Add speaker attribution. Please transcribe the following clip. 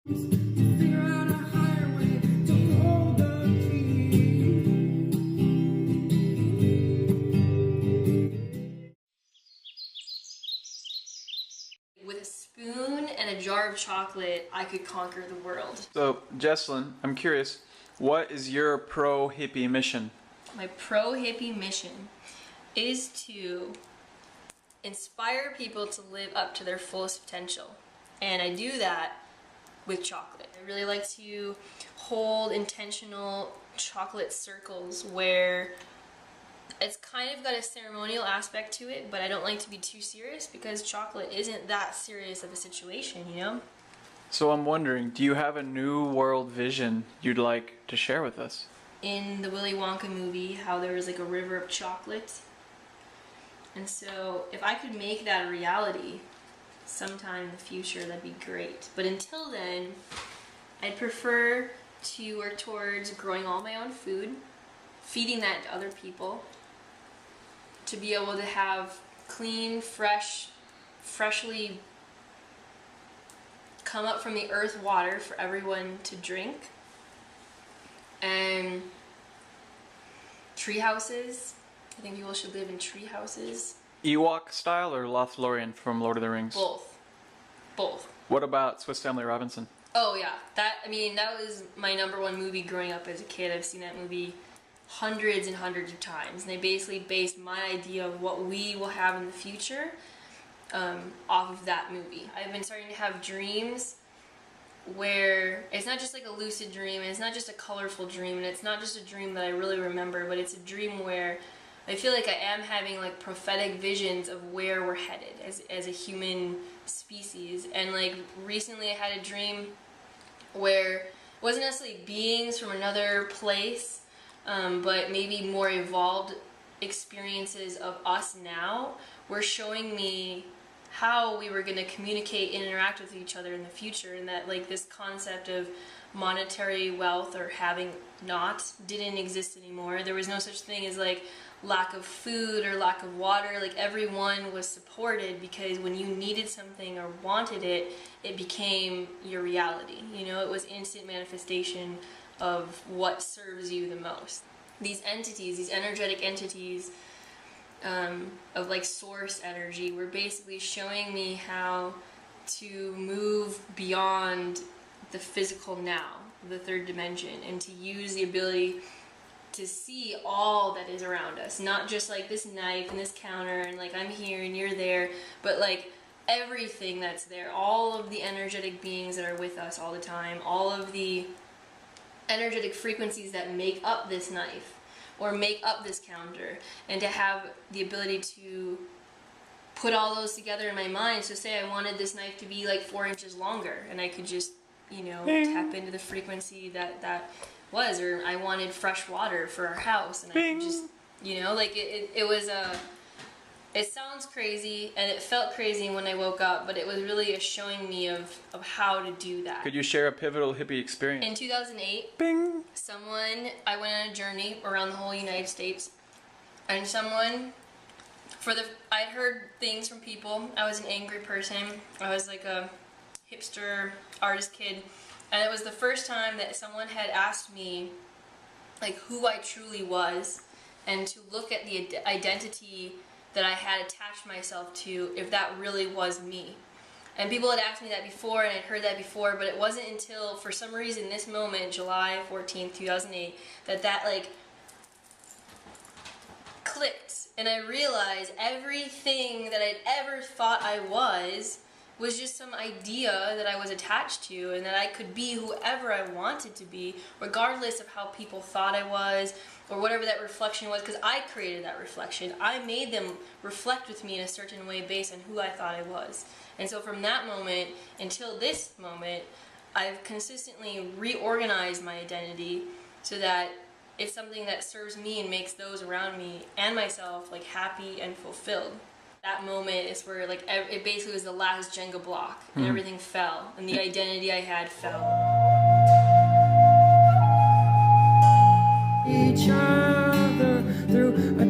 Speaker 1: Figure out a higher way to hold the key.
Speaker 2: With a spoon and a jar of chocolate, I could conquer the world.
Speaker 3: So, Jessalynn, I'm curious, what is your pro-hippie mission?
Speaker 2: My pro-hippie mission is to inspire people to live up to their fullest potential. And I do that with chocolate. I really like to hold intentional chocolate circles where it's kind of got a ceremonial aspect to it, but I don't like to be too serious because chocolate isn't that serious of a situation, you know?
Speaker 3: So I'm wondering, do you have a new world vision you'd like to share with us?
Speaker 2: In the Willy Wonka movie, how there was like a river of chocolate. And so if I could make that a reality sometime in the future, that'd be great. But until then, I'd prefer to work towards growing all my own food, feeding that to other people, to be able to have clean, freshly come up from the earth water for everyone to drink, and tree houses. I think people should live in tree houses.
Speaker 3: Ewok style or Lothlorien from Lord of the Rings?
Speaker 2: Both.
Speaker 3: What about Swiss Family Robinson?
Speaker 2: Oh yeah, that was my #1 movie growing up as a kid. I've seen that movie hundreds and hundreds of times, and they basically based my idea of what we will have in the future off of that movie. I've been starting to have dreams where it's not just like a lucid dream, and it's not just a colorful dream, and it's not just a dream that I really remember, but it's a dream where I feel like I am having like prophetic visions of where we're headed as a human species. And like recently I had a dream where it wasn't necessarily beings from another place, but maybe more evolved experiences of us now were showing me how we were going to communicate and interact with each other in the future, and that like this concept of monetary wealth or having not didn't exist anymore. There was no such thing as like lack of food or lack of water. Like everyone was supported because when you needed something or wanted it, it became your reality. You know, it was instant manifestation of what serves you the most. These entities, these energetic entities of like source energy were basically showing me how to move beyond the physical now, the third dimension, and to use the ability to see all that is around us, not just like this knife and this counter and like I'm here and you're there, but like everything that's there, all of the energetic beings that are with us all the time, all of the energetic frequencies that make up this knife or make up this counter, and to have the ability to put all those together in my mind. So say I wanted this knife to be like 4 inches longer, and I could just, you know, tap into the frequency that was, or I wanted fresh water for our house, and I could just, you know, like it was it sounds crazy, and it felt crazy when I woke up, but it was really a showing me of how to do that.
Speaker 3: Could you share a pivotal hippie experience?
Speaker 2: In 2008, I went on a journey around the whole United States, and I'd heard things from people. I was an angry person. I was like a hipster artist kid, and it was the first time that someone had asked me like who I truly was, and to look at the identity that I had attached myself to, if that really was me. And people had asked me that before, and I'd heard that before, but it wasn't until, for some reason, this moment, July 14th, 2008, that like clicked, and I realized everything that I'd ever thought I was just some idea that I was attached to, and that I could be whoever I wanted to be, regardless of how people thought I was, or whatever that reflection was, because I created that reflection. I made them reflect with me in a certain way based on who I thought I was. And so from that moment until this moment, I've consistently reorganized my identity so that it's something that serves me and makes those around me and myself like happy and fulfilled. That moment is where like it basically was the last Jenga block, and everything fell, and the identity I had fell.
Speaker 1: Each other through a